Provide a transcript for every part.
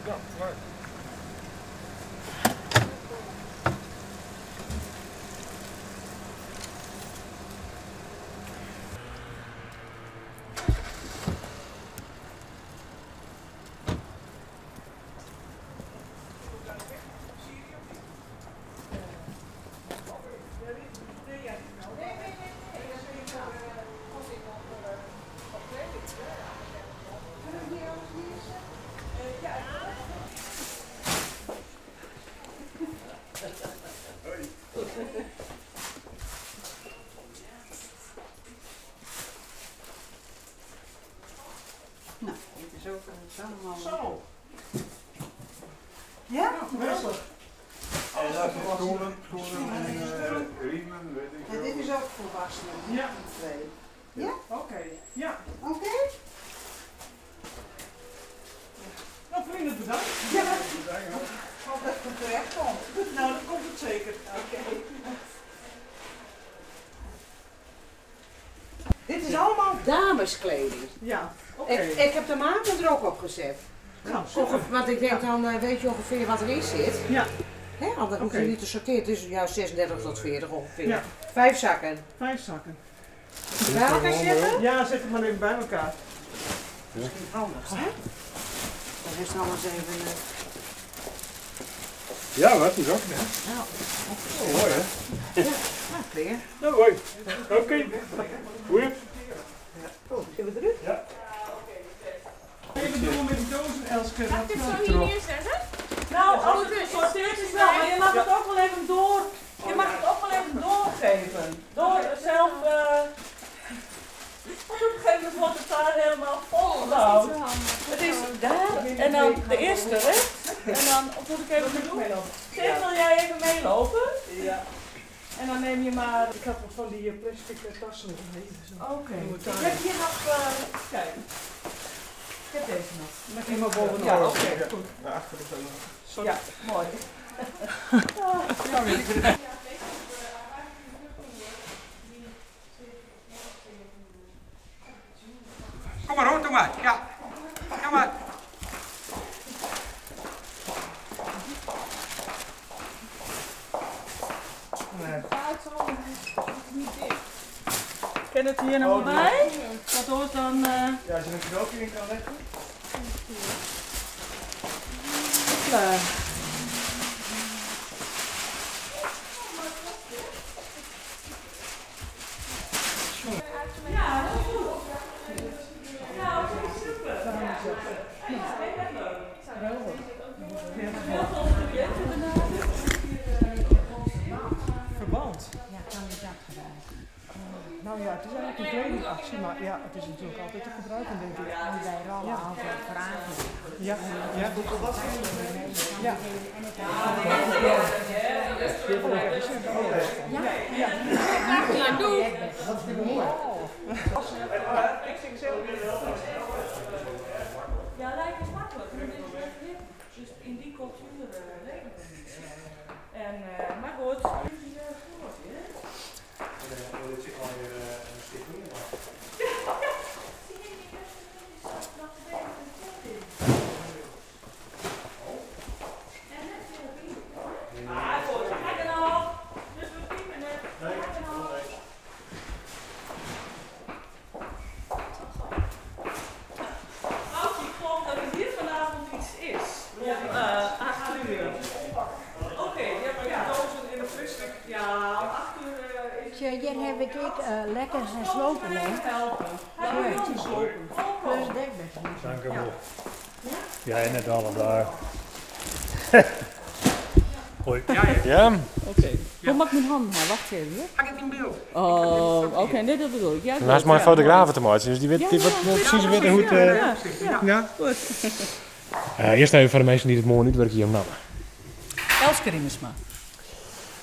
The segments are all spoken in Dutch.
Ja, maar. Nou, dit is ook allemaal. Zo. Ja? Rustig. En dat is stoelen en riemen, weet ik En wel. dit is ook volwassenen. Ja. Twee. Ja? Oké. Ja. Oké? Nou, vrienden, bedankt. Ja. Hoop dat het terecht komt. Nou, dat komt het zeker. Oké. Dit is allemaal dameskleding. Ja. Oké. Ik heb de maten er ook op gezet. Nou, Want ik denk dan weet je ongeveer wat erin zit. Ja. Hè? Anders hoef je Oké. niet te sorteren. Dus juist 36 tot 40 ongeveer. Ja. 5 zakken. 5 zakken. Bij elkaar zetten? Ja, zet het maar even bij elkaar. Misschien handig, hè? Dan is het alles even... Ja, wat is ook, hè? Nou, Oh, mooi, hè? nou, clear. Nou, hoi. Oké. Goeie. Oh, zitten we erin? Ja. Even doen met die dozen, Elske. Mag ik het zo hier neerzetten? Nou, als het gesorteerd is wel, maar je mag het ook wel even door. Je mag het ook wel even doorgeven. Door zelf. Want op een gegeven moment wordt het daar helemaal vol. Nou, het is daar en dan de eerste rechts. En dan moet ik even doen. Zeg, wil jij even meelopen? Ja. En dan neem je maar. Ik had wat van die plastic tassen nog mee. Oké. Ik heb hier nog. Kijk. Ik heb deze nog. Met helemaal bovenop. Ja, oké, goed. Naar achteren zo. Sorry. Ja, mooi. Ja, weet ik. Kom maar hoor, doe maar. Ja. Kom maar. Ken het hier nog bij? Wat hoort dan? Ja, als je een cadeautje in kan leggen. Klaar. Ja, dat is goed. Ja, dat is super. Verband. Ja, kandidaat gedaan. Nou ja, het is eigenlijk een kledingactie, maar ja, het is natuurlijk altijd te gebruiken, denk ik. En wij rollen altijd vragen. Ja, ja. Ja. Ja, doe. Ja, lijkt het makkelijk. Dus in die cultuur leven we niet. En, maar goed. Hier heb ik lekker zijn slopen in. Plus dekbed. Dank u wel. Ja, net alles daar. Hoi. Ja? Oké. Hoe mag ik mijn handen maar? Wacht even. Hang het in beeld. Oh, oké, nee, dat bedoel ik. Ja, Dat is mijn fotografen te maken, dus die weet precies weten hoe het... Ja, goed. Eerst even voor de mensen die het mooi niet werken hier om namen. Elske Riemersma.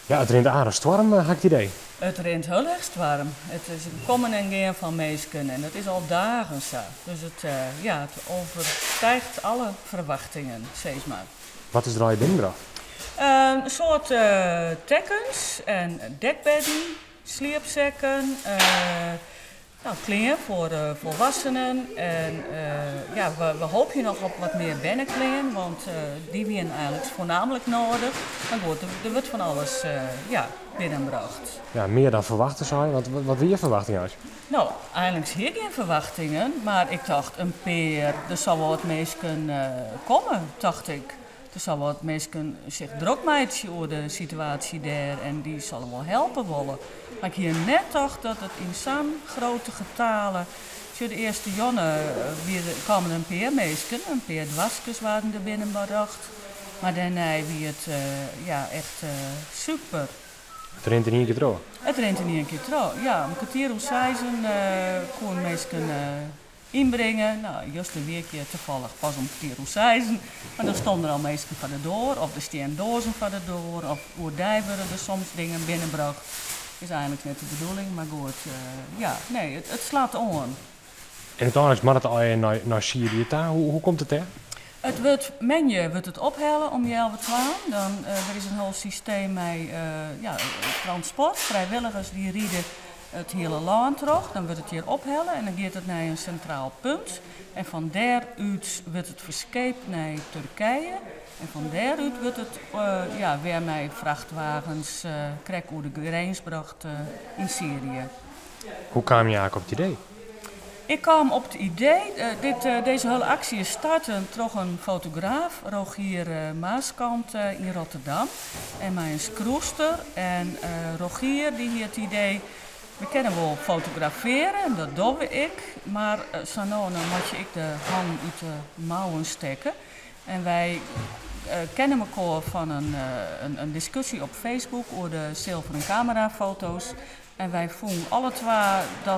Ja, het rent aardig storm, had ik het idee. Het rent heel erg warm. Het is een komen en gaan van mensen en dat is al dagen zo. Dus het, het overstijgt alle verwachtingen, steeds maar. Wat is er al je binnengebracht? Een soort tekkens en dekbedden, slierpzekken, kleren voor volwassenen en ja, we hopen nog op wat meer binnenklingen, want die zijn eigenlijk voornamelijk nodig. Maar goed, er wordt van alles binnengebracht. Ja, meer dan verwachten zou je. Wat wil je verwachtingen uit? Nou, eigenlijk zie ik geen verwachtingen, maar ik dacht een peer, er zal wel wat mensen komen, dacht ik. Er zal wat mensen zich druk maken over de situatie daar en die zullen wel helpen willen. Maar ik hier net dacht dat het in zo'n grote getalen, voor de eerste jongen kwamen een peer mensen, een peer dwaskes waren er binnengebracht. Maar daarna wie het echt super. Het rent er niet een keer trouw. Het rent er niet een keer trouw. Ja, een kwartier of 6 kon mensen inbrengen. Nou, juist een weekje toevallig pas om 4:06. Maar dan stonden er al mensen van de door, of er staan dozen van de door, of oerdij worden er soms dingen binnengebracht. Is eigenlijk net de bedoeling, maar goed, het slaat om. En uiteindelijk mag het al naar Syrië daar. Hoe komt het daar? Het menu wordt het ophellen om 11:12. Dan er is een heel systeem met transport. Vrijwilligers die rijden het hele land terug. Dan wordt het hier ophellen en dan gaat het naar een centraal punt. En van daaruit wordt het verscheept naar Turkije. En van daaruit wordt het weer met vrachtwagens krek over de grens gebracht in Syrië. Hoe kwam je eigenlijk op het idee? Ik kwam op het idee, deze hele actie is starten door een fotograaf, Rogier Maaskant in Rotterdam. En mijn scroester. En Rogier die had het idee, we kunnen wel fotograferen, dat doe ik. Maar dan moet ik de hand uit de mouwen steken. En wij kennen elkaar van een discussie op Facebook over de zilveren camerafoto's. En wij vonden alle twee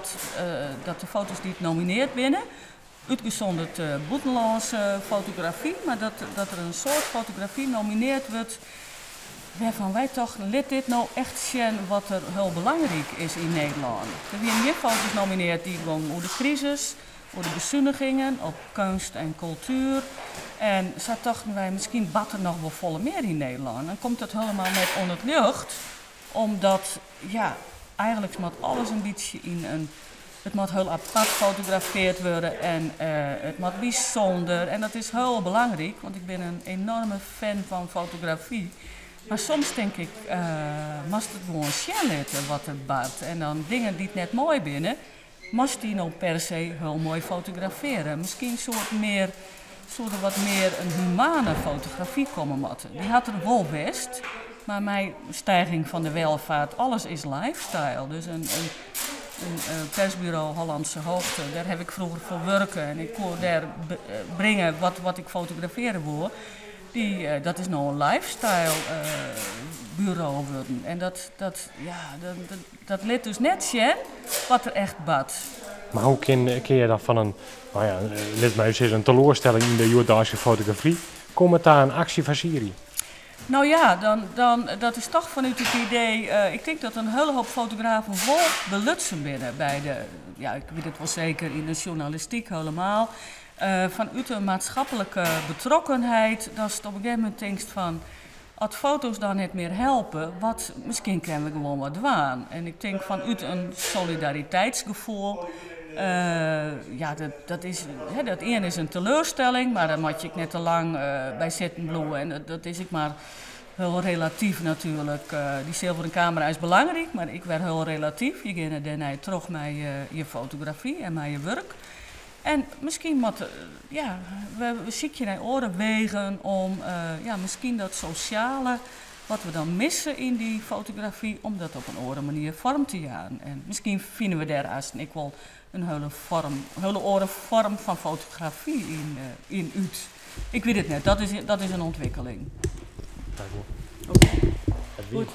dat de foto's die het nomineerd binnen, uitgezonderd buitenlandse fotografie, maar dat er een soort fotografie nomineerd wordt waarvan wij toch, laat dit nou echt zien wat er heel belangrijk is in Nederland. Er werden meer foto's nomineerd die gewoon over de crisis, over de bezuinigingen, op kunst en cultuur. En zo dachten wij, misschien bad er nog wel volle meer in Nederland. Dan komt het helemaal net onder het lucht, omdat, eigenlijk moet alles een beetje het moet heel apart gefotografeerd worden en het moet bijzonder. En dat is heel belangrijk, want ik ben een enorme fan van fotografie. Maar soms denk ik, moest het gewoon zien laten wat er bad. En dan dingen die het net mooi binnen, moest die nou per se heel mooi fotograferen. Misschien zou er wat meer een humane fotografie komen moeten. Die had er wel best. Maar mijn stijging van de welvaart, alles is lifestyle. Dus een persbureau Hollandse Hoogte, daar heb ik vroeger voor werken. En ik kon daar brengen wat ik fotograferen wil. Dat is nou een lifestyle bureau worden. En dat liet dus net zien wat er echt bad. Maar hoe kun je dan van een teleurstelling in de Jordaanse fotografie, komt daar een actie van Syrië? Nou ja, dan dat is toch vanuit het idee, ik denk dat een hele hoop fotografen vol belutsen binnen bij ik weet het wel zeker in de journalistiek helemaal, vanuit een maatschappelijke betrokkenheid, dat is op een gegeven moment denkst van, als foto's dan niet meer helpen, misschien kunnen we gewoon wat doen. En ik denk vanuit een solidariteitsgevoel, dat één is een teleurstelling, maar daar moet je net te lang bij zitten bloeien. En dat is ik maar heel relatief natuurlijk. Die zilveren camera is belangrijk, maar ik werd heel relatief. Je gaat daarna terug met je fotografie en met je werk. En misschien moet we ziekje naar oren wegen om misschien dat sociale wat we dan missen in die fotografie, om dat op een andere manier vorm te jagen. En misschien vinden we daar als ik wel een hele andere vorm van fotografie in uit. Ik weet het net, dat is een ontwikkeling. Oké. Goed.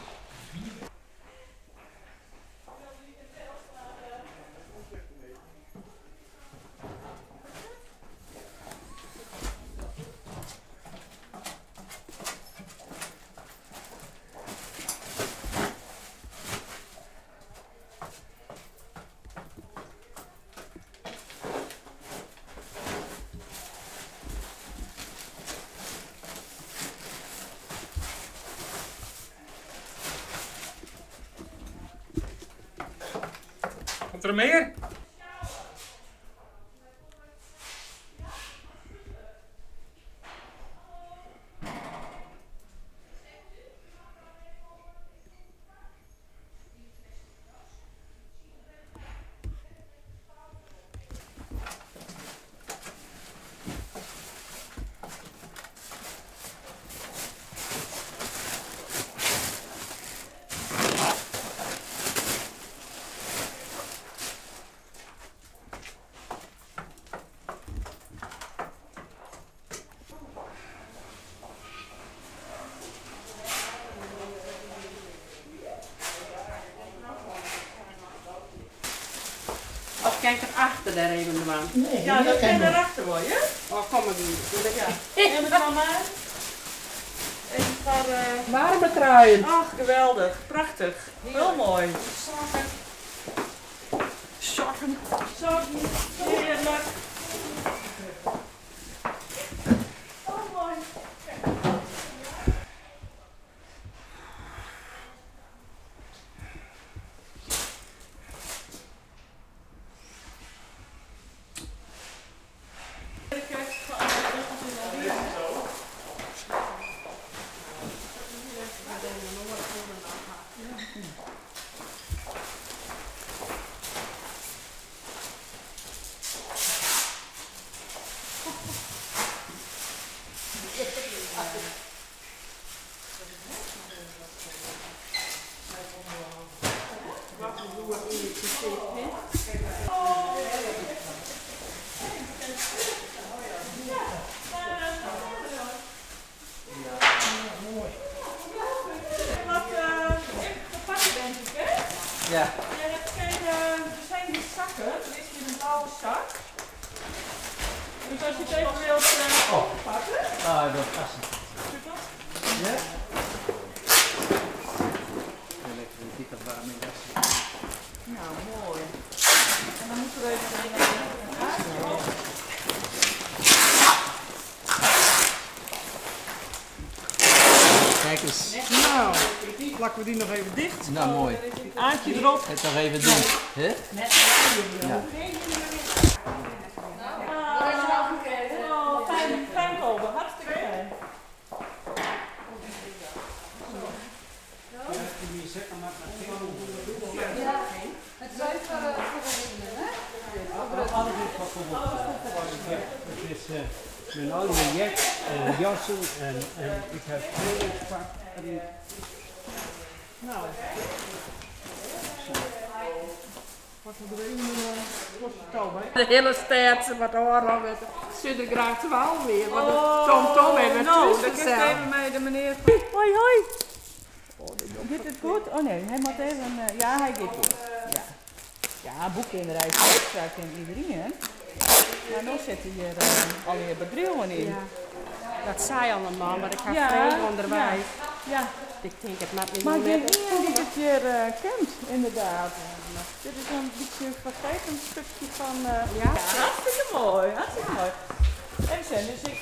Komt er meer? kijk erachter daar even de man. Ja, dat kan erachter worden. Oh, kom maar niet. Ja. En met mama. Even van, Warme truien. ach, geweldig. Prachtig. Heel mooi. Sokken. Zo, heerlijk. Oh, mooi. Ja. Je hebt geen, er zijn die zakken, er is hier een blauwe zak. Dus als je het even wilt pakken. Ah, dat past. Ja? Lekker een dikke warm in dat. Nou, mooi. En dan moeten we even een haakje op. Kijk eens. Nou, plakken we die nog even dicht. Nou, mooi. Aantje erop. Het nog even doen. Hè? Ja. Oh, fijn kopen. Hartstikke fijn. Het is even voor regelen, hè? Het is mijn oude jack en jassen en ik heb trainingspak. Nou. Wat we er even De hele stad wat horen met Zuidergraaf 12 weer. Want Tom hebben het nou, dus dan krijg gezegd. even mij de meneer. Hoi, hoi. Gaat het goed? Oh nee, hij moet even. Ja, hij gaat goed. Ja. Ja, boekkinderij is extra kent iedereen. Maar nu zit hier alweer bedrijven in. Ja. Dat zei allemaal, maar ik ga Ja, vreemd onderwijs. Ja. Ik denk het maar niet Maar meer. ik denk niet dat het hier kent, inderdaad. Dit is een beetje een vergeten stukje van. Ja, hartstikke mooi, hartstikke mooi. Even, dus ik.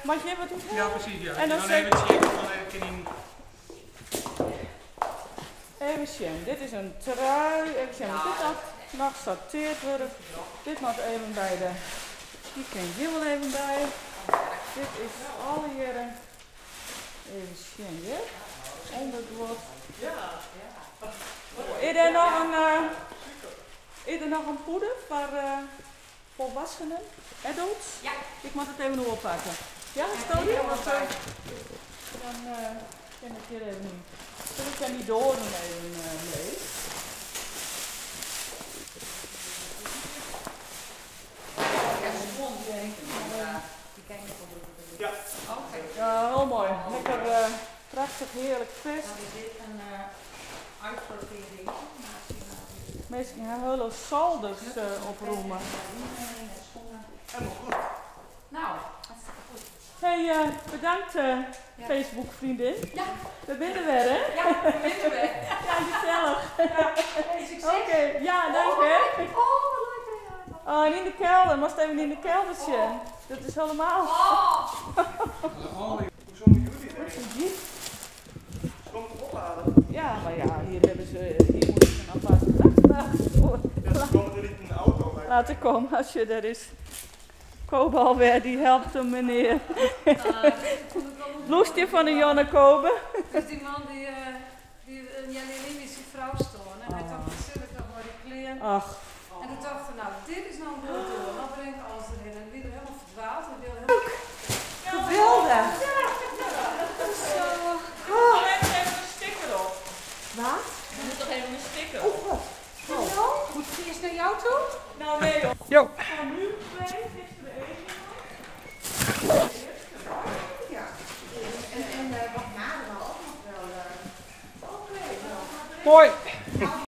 Mag je wat doen? Ja, precies. Ja. En dan zeg even checken van even in. even zien, dit is een trui. Even zien, wat dit nog sorteerd worden. Dit mag even bij de. Die ken je wel even bij. Dit is alle jaren. Even zien, dit. Ondergoed. Is er nog een poeder voor volwassenen, adults? Ja. Ik moet het even oppakken. Ja, stel je? Dan ken ik hier even niet. Zul ik dan die doorn even mee? Ja. Ja, heel mooi. Lekker prachtig, heerlijk vis. Is dit een uitsortering? Mensen gaan hele zalders oproemen. Helemaal goed. Nou, hartstikke goed. Hey, bedankt Facebook vriendin. Ja. We binnen weer, hè? Ja, we winnen we. Ja, gezellig. Hey, succes. Oké, ja, dank hè. Oh, wat leuk. Oh, en in de kelder, moest even in de kelder zitten. Dat is helemaal. Oh. Hoe zullen jullie Die? Kom het opladen. Ja, maar ja, hier moeten ze een aparte vrachtwagen voor. Ja, ze komen er niet in de auto bij. Laten komen als je er is. Kobe alweer, die helpt hem meneer. Loestje van de Jonne Kobe. Dus die man die Janine is die vrouw stonden. En hij dacht, natuurlijk nog maar die kleren. Ach. En toen dacht ik, nou, dit is nou een goed doel. Dan breng ik alles erin. En wie er helemaal verdwaald. En wil helemaal... Geweldig. Zo. Oh, even een sticker op. Wat? Je moet toch even een sticker op. Oh. Moet ik eerst naar jou toe? Nou nee joh. Jo. Van nu 2, gisteren 1. Ja. En wat nader wel ook nog wel. Oké. Mooi.